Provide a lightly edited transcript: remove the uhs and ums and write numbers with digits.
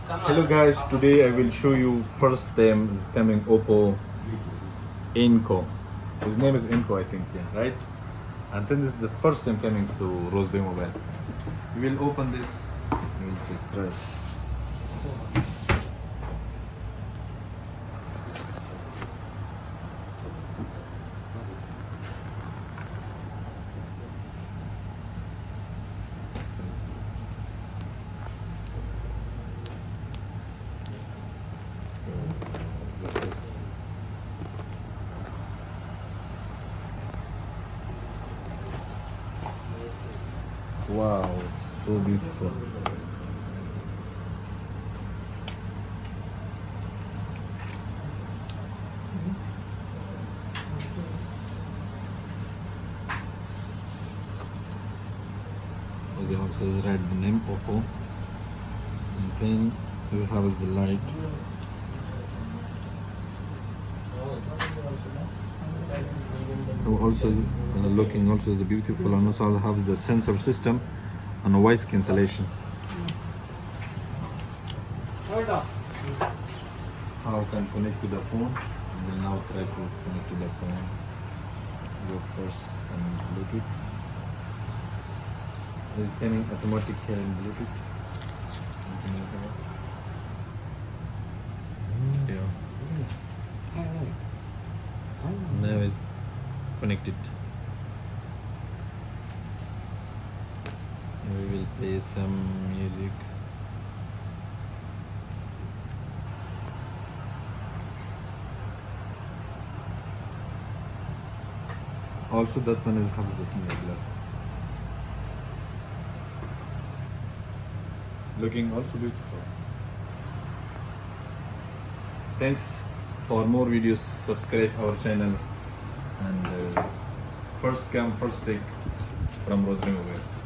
Hello guys, today I will show you first time is coming Oppo Enco. His name is Enco, I think, yeah, right? And then this is the first time coming to Rosebay Mobile. We will open this. We will check. Right. This is wow, so beautiful. As you also write the name Oppo, and then you have the light. Also looking also is beautiful, and also have the sensor system and voice cancellation. How can connect to the phone, and then now try to connect to the phone. Go first on Bluetooth. It's coming automatic here in Bluetooth. Yeah. Now it's connected. We will play some music. Also that one is have the single glass. Looking also beautiful. Thanks. For more videos, subscribe our channel, and first come first take from Rosary Mobile.